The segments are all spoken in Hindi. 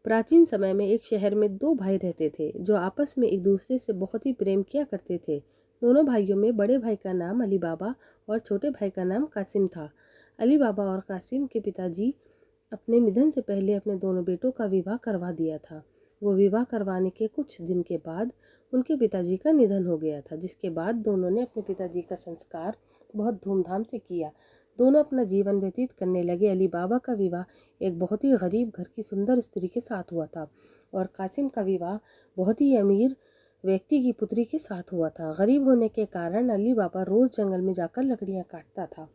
प्राचीन समय में एक शहर में दो भाई रहते थे जो आपस में एक दूसरे से बहुत ही प्रेम किया करते थे। दोनों भाइयों में बड़े भाई का नाम अली बाबा और छोटे भाई का नाम कासिम था। अली बाबा और कासिम के पिताजी अपने निधन से पहले अपने दोनों बेटों का विवाह करवा दिया था। वो विवाह करवाने के कुछ दिन के बाद उनके पिताजी का निधन हो गया था, जिसके बाद दोनों ने अपने पिताजी का संस्कार बहुत धूमधाम से किया। दोनों अपना जीवन व्यतीत करने लगे। अली बाबा का विवाह एक बहुत ही गरीब घर की सुंदर स्त्री के साथ हुआ था और कासिम का विवाह बहुत ही अमीर व्यक्ति की पुत्री के साथ हुआ था। गरीब होने के कारण अली बाबा रोज जंगल में जाकर लकड़ियां काटता था,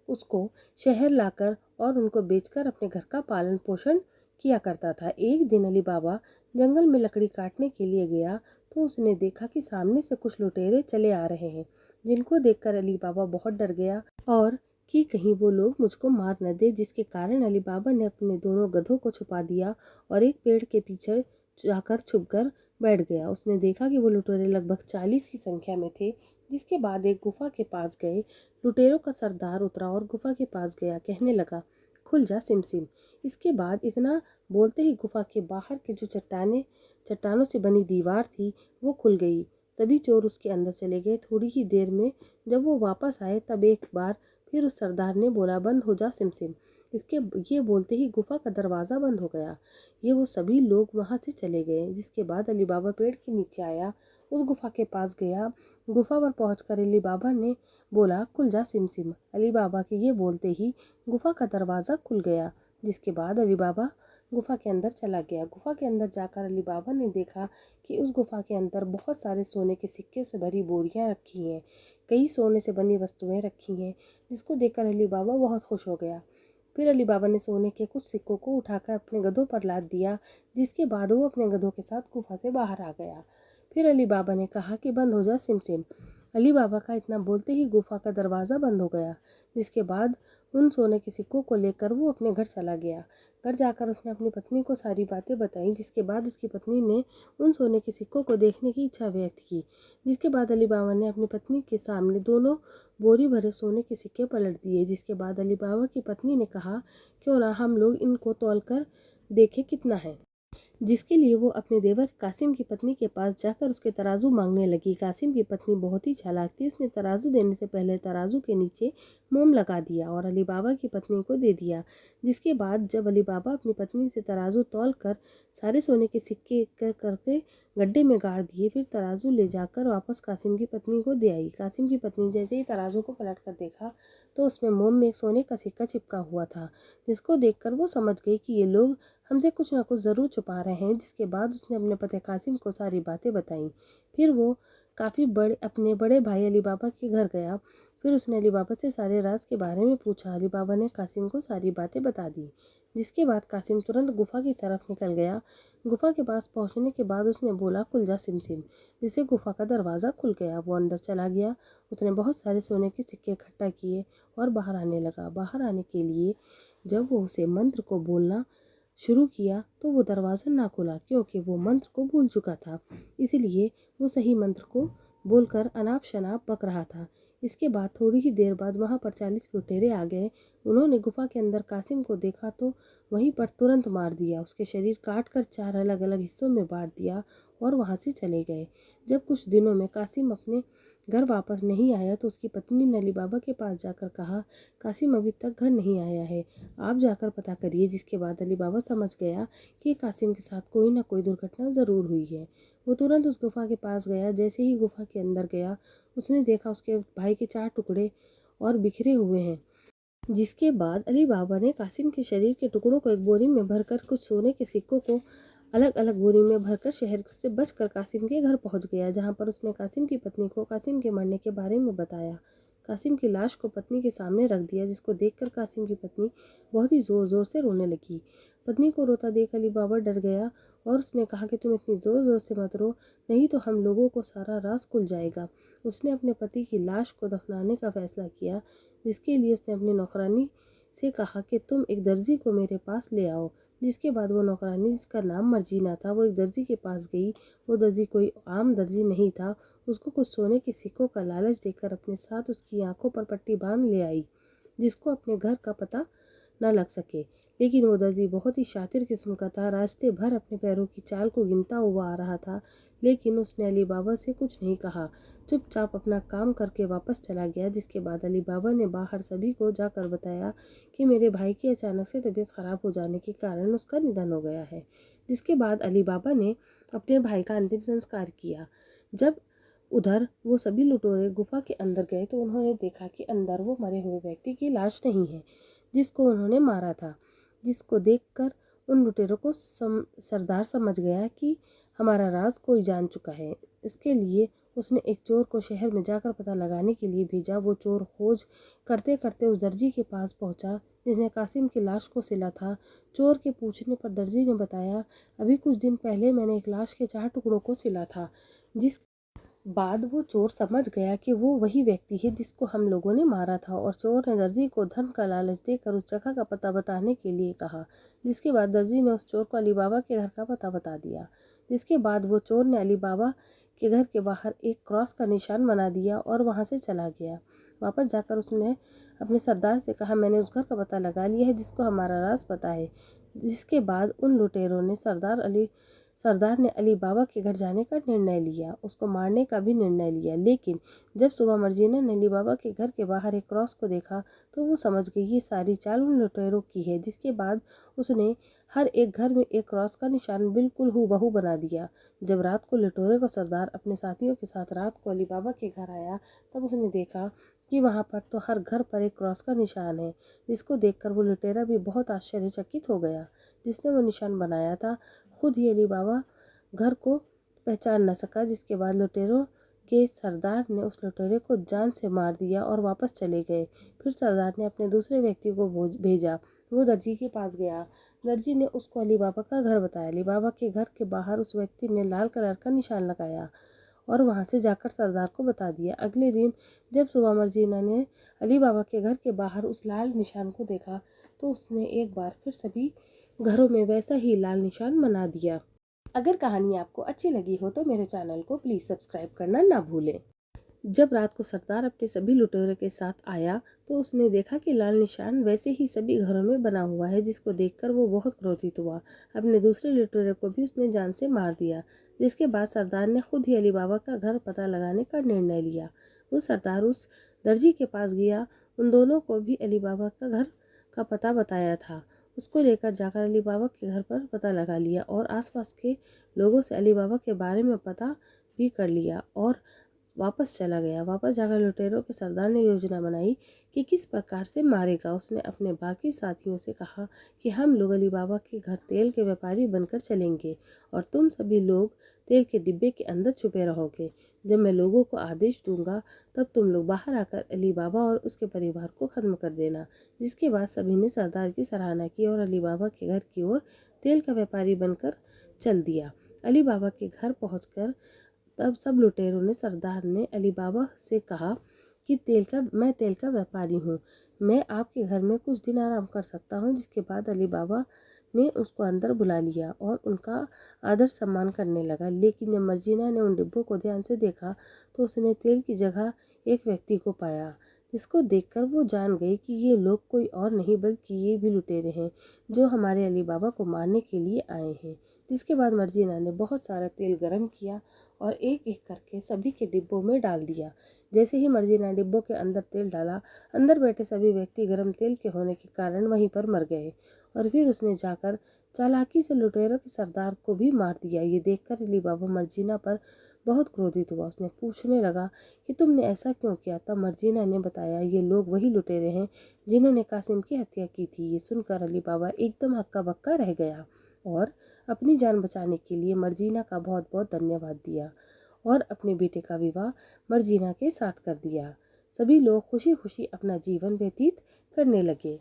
उसको शहर लाकर और उनको बेचकर अपने घर का पालन पोषण किया करता था। एक दिन अली बाबा जंगल में लकड़ी काटने के लिए गया तो उसने देखा कि सामने से कुछ लुटेरे चले आ रहे हैं, जिनको देखकर अली बाबा बहुत डर गया और कि कहीं वो लोग मुझको मार न दे, जिसके कारण अली बाबा ने अपने दोनों गधों को छुपा दिया और एक पेड़ के पीछे जाकर छुपकर बैठ गया। उसने देखा कि वो लुटेरे लगभग 40 की संख्या में थे। जिसके बाद एक गुफा के पास गए। लुटेरों का सरदार उतरा और गुफा के पास गया, कहने लगा, खुल जा सिमसिम। इसके बाद इतना बोलते ही गुफा के बाहर के जो चट्टानों से बनी दीवार थी वो खुल गई। सभी चोर उसके अंदर चले गए। थोड़ी ही देर में जब वो वापस आए तब एक बार फिर उस सरदार ने बोला, बंद हो जा सिमसिम। इसके ये बोलते ही गुफा का दरवाज़ा बंद हो गया। वो सभी लोग वहाँ से चले गए। जिसके बाद अली बाबा पेड़ के नीचे आया, उस गुफा के पास गया। गुफा पर पहुंचकर अली बाबा ने बोला, खुल जा सिमसिम। अली बाबा के ये बोलते ही गुफा का दरवाज़ा खुल गया। जिसके बाद अली बाबा गुफा के अंदर चला गया। गुफा के अंदर जाकर अली बाबा ने देखा कि उस गुफा के अंदर बहुत सारे सोने के सिक्के से भरी बोरियां रखी हैं, कई सोने से बनी वस्तुएं रखी हैं, जिसको देखकर अली बाबा बहुत खुश हो गया। फिर अली बाबा ने सोने के कुछ सिक्कों को उठाकर अपने गधों पर लाद दिया। जिसके बाद वो अपने गधों के साथ गुफा से बाहर आ गया। फिर अली बाबा ने कहा कि बंद हो जा सिमसिम। अली बाबा का इतना बोलते ही गुफा का दरवाज़ा बंद हो गया। जिसके बाद उन सोने के सिक्कों को लेकर वो अपने घर चला गया। घर जाकर उसने अपनी पत्नी को सारी बातें बताई। जिसके बाद उसकी पत्नी ने उन सोने के सिक्कों को देखने की इच्छा व्यक्त की। जिसके बाद अली बाबा ने अपनी पत्नी के सामने दोनों बोरी भरे सोने के सिक्के पलट दिए। जिसके बाद अली बाबा की पत्नी ने कहा, क्यों ना हम लोग इनको तौल कर देखें कितना है। जिसके लिए वो अपने देवर कासिम की पत्नी के पास जाकर उसके तराजू मांगने लगी। कासिम की पत्नी बहुत ही चालाक थी। उसने तराजू देने से पहले तराजू के नीचे मोम लगा दिया और अली बाबा की पत्नी को दे दिया। जिसके बाद जब अली बाबा अपनी पत्नी से तराजू तौल कर सारे सोने के सिक्के करके गड्ढे में गाड़ दिए, फिर तराजू ले जाकर वापस कासिम की पत्नी को दे आई। कासिम की पत्नी जैसे ही तराजू को पलट कर देखा तो उसमें मोम में एक सोने का सिक्का चिपका हुआ था, जिसको देखकर वो समझ गई कि ये लोग हमसे कुछ ना कुछ ज़रूर छुपा रहे हैं। जिसके बाद उसने अपने पति कासिम को सारी बातें बताईं। फिर वो अपने बड़े भाई अली बाबा के घर गया। फिर उसने अली बाबा से सारे राज के बारे में पूछा। अली बाबा ने कासिम को सारी बातें बता दी। जिसके बाद कासिम तुरंत गुफा की तरफ निकल गया। गुफा के पास पहुंचने के बाद उसने बोला, खुल जा सिमसिम। जिससे गुफा का दरवाज़ा खुल गया। वो अंदर चला गया। उसने बहुत सारे सोने के सिक्के इकट्ठा किए और बाहर आने लगा। बाहर आने के लिए जब वो उसे मंत्र को बोलना शुरू किया तो वो दरवाज़ा ना खुला, क्योंकि वो मंत्र को भूल चुका था। इसलिए वो सही मंत्र को बोलकर अनाप शनाप बक रहा था। इसके बाद थोड़ी ही देर बाद वहाँ पर 40 लुटेरे आ गए। उन्होंने गुफा के अंदर कासिम को देखा तो वहीं पर तुरंत मार दिया। उसके शरीर काट कर 4 अलग अलग हिस्सों में बांट दिया और वहाँ से चले गए। जब कुछ दिनों में कासिम अपने घर वापस नहीं आया तो उसकी पत्नी ने अली बाबा के पास जाकर कहा, कासिम अभी तक घर नहीं आया है, आप जाकर पता करिए। जिसके बाद अली बाबा समझ गया कि कासिम के साथ कोई ना कोई दुर्घटना ज़रूर हुई है। वो तुरंत उस गुफा के पास गया। जैसे ही गुफा के अंदर गया उसने देखा उसके भाई के 4 टुकड़े और बिखरे हुए हैं। जिसके बाद अली बाबा ने कासिम के शरीर के टुकड़ों को एक बोरी में भरकर कुछ सोने के सिक्कों को अलग अलग बोरी में भरकर शहर से बचकर कासिम के घर पहुंच गया, जहां पर उसने कासिम की पत्नी को कासिम के मरने के बारे में बताया। कासिम की लाश को पत्नी के सामने रख दिया, जिसको देखकर कासिम की पत्नी बहुत ही ज़ोर ज़ोर से रोने लगी। पत्नी को रोता देख अली बाबा डर गया और उसने कहा कि तुम इतनी ज़ोर ज़ोर से मत रो, नहीं तो हम लोगों को सारा राज खुल जाएगा। उसने अपने पति की लाश को दफनाने का फैसला किया, जिसके लिए उसने अपनी नौकरानी से कहा कि तुम एक दर्जी को मेरे पास ले आओ। जिसके बाद वो नौकरानी, जिसका नाम मर्जीना था, वो एक दर्जी के पास गई। वो दर्जी कोई आम दर्जी नहीं था। उसको कुछ सोने के सिक्कों का लालच देकर अपने साथ उसकी आंखों पर पट्टी बांध ले आई, जिसको अपने घर का पता न लग सके। लेकिन वो दर्जी बहुत ही शातिर किस्म का था। रास्ते भर अपने पैरों की चाल को गिनता हुआ आ रहा था, लेकिन उसने अली बाबा से कुछ नहीं कहा। चुपचाप अपना काम करके वापस चला गया। जिसके बाद अली बाबा ने बाहर सभी को जाकर बताया कि मेरे भाई की अचानक से तबीयत खराब हो जाने के कारण उसका निधन हो गया है। जिसके बाद अली बाबा ने अपने भाई का अंतिम संस्कार किया। जब उधर वो सभी लुटेरे गुफा के अंदर गए तो उन्होंने देखा कि अंदर वो मरे हुए व्यक्ति की लाश नहीं है जिसको उन्होंने मारा था। जिसको देखकर उन लुटेरों को सरदार समझ गया कि हमारा राज कोई जान चुका है। इसके लिए उसने एक चोर को शहर में जाकर पता लगाने के लिए भेजा। वो चोर खोज करते करते उस दर्जी के पास पहुंचा जिसने कासिम की लाश को सिला था। चोर के पूछने पर दर्जी ने बताया, अभी कुछ दिन पहले मैंने एक लाश के 4 टुकड़ों को सिला था। जिस बाद वो चोर समझ गया कि वो वही व्यक्ति है जिसको हम लोगों ने मारा था, और चोर ने दर्जी को धन का लालच देकर उस जगह का पता बताने के लिए कहा। जिसके बाद दर्जी ने उस चोर को अली बाबा के घर का पता बता दिया। जिसके बाद वो चोर ने अली बाबा के घर के बाहर एक क्रॉस का निशान बना दिया और वहाँ से चला गया। वापस जाकर उसने अपने सरदार से कहा, मैंने उस घर का पता लगा लिया है जिसको हमारा राज पता है। जिसके बाद उन लुटेरों ने सरदार ने अली बाबा के घर जाने का निर्णय लिया, उसको मारने का भी निर्णय लिया। लेकिन जब सुबह मर्जीना ने अली बाबा के घर के बाहर एक क्रॉस को देखा तो वो समझ गई ये सारी चाल उन लुटेरों की है। जिसके बाद उसने हर एक घर में एक क्रॉस का निशान बिल्कुल हूबहू बना दिया। जब रात को लुटेरे को सरदार अपने साथियों के साथ रात को अली बाबा के घर आया तब उसने देखा कि वहाँ पर तो हर घर पर एक क्रॉस का निशान है। जिसको देखकर वो लुटेरा भी बहुत आश्चर्यचकित हो गया। जिसने वो निशान बनाया था खुद ही अली बाबा घर को पहचान न सका। जिसके बाद लुटेरों के सरदार ने उस लुटेरे को जान से मार दिया और वापस चले गए। फिर सरदार ने अपने दूसरे व्यक्ति को भेजा। वो दर्जी के पास गया। दर्जी ने उसको अली बाबा का घर बताया। अली बाबा के घर के बाहर उस व्यक्ति ने लाल कलर का निशान लगाया और वहाँ से जाकर सरदार को बता दिया। अगले दिन जब सुबह मर्जीना ने अली बाबा के घर के बाहर उस लाल निशान को देखा तो उसने एक बार फिर सभी घरों में वैसा ही लाल निशान बना दिया। अगर कहानी आपको अच्छी लगी हो तो मेरे चैनल को प्लीज़ सब्सक्राइब करना ना भूलें। जब रात को सरदार अपने सभी लुटेरों के साथ आया तो उसने देखा कि लाल निशान वैसे ही सभी घरों में बना हुआ है। जिसको देखकर वो बहुत क्रोधित हुआ। अपने दूसरे लुटेरे को भी उसने जान से मार दिया। जिसके बाद सरदार ने खुद ही अली बाबा का घर पता लगाने का निर्णय लिया। वो सरदार उस दर्जी के पास गया। उन दोनों को भी अली बाबा का घर का पता बताया था। उसको लेकर जाकर अली बाबा के घर पर पता लगा लिया और आसपास के लोगों से अली बाबा के बारे में पता भी कर लिया और वापस चला गया। वापस जाकर लुटेरों के सरदार ने योजना बनाई कि किस प्रकार से मारेगा। उसने अपने बाकी साथियों से कहा कि हम लोग अली बाबा के घर तेल के व्यापारी बनकर चलेंगे और तुम सभी लोग तेल के डिब्बे के अंदर छुपे रहोगे। जब मैं लोगों को आदेश दूंगा तब तुम लोग बाहर आकर अली बाबा और उसके परिवार को ख़त्म कर देना। जिसके बाद सभी ने सरदार की सराहना की और अली बाबा के घर की ओर तेल का व्यापारी बनकर चल दिया। अली बाबा के घर पहुंचकर तब सब लुटेरों ने सरदार ने अली बाबा से कहा कि मैं तेल का व्यापारी हूँ, मैं आपके घर में कुछ दिन आराम कर सकता हूँ। जिसके बाद अली बाबा ने उसको अंदर बुला लिया और उनका आदर सम्मान करने लगा। लेकिन जब मर्जीना ने उन डिब्बों को ध्यान से देखा तो उसने तेल की जगह एक व्यक्ति को पाया। जिसको देखकर वो जान गई कि ये लोग कोई और नहीं बल्कि ये भी लुटेरे हैं जो हमारे अली बाबा को मारने के लिए आए हैं। जिसके बाद मर्जीना ने बहुत सारा तेल गर्म किया और एक एक करके सभी के डिब्बों में डाल दिया। जैसे ही मर्जीना ने डिब्बों के अंदर तेल डाला, अंदर बैठे सभी व्यक्ति गर्म तेल के होने के कारण वहीं पर मर गए। और फिर उसने जाकर चालाकी से लुटेरों के सरदार को भी मार दिया। ये देखकर अली बाबा मर्जीना पर बहुत क्रोधित हुआ। उसने पूछने लगा कि तुमने ऐसा क्यों किया। तब मर्जीना ने बताया, ये लोग वही लुटेरे हैं जिन्होंने कासिम की हत्या की थी। ये सुनकर अली बाबा एकदम हक्का बक्का रह गया और अपनी जान बचाने के लिए मर्जीना का बहुत बहुत धन्यवाद दिया और अपने बेटे का विवाह मर्जीना के साथ कर दिया। सभी लोग खुशी खुशी अपना जीवन व्यतीत करने लगे।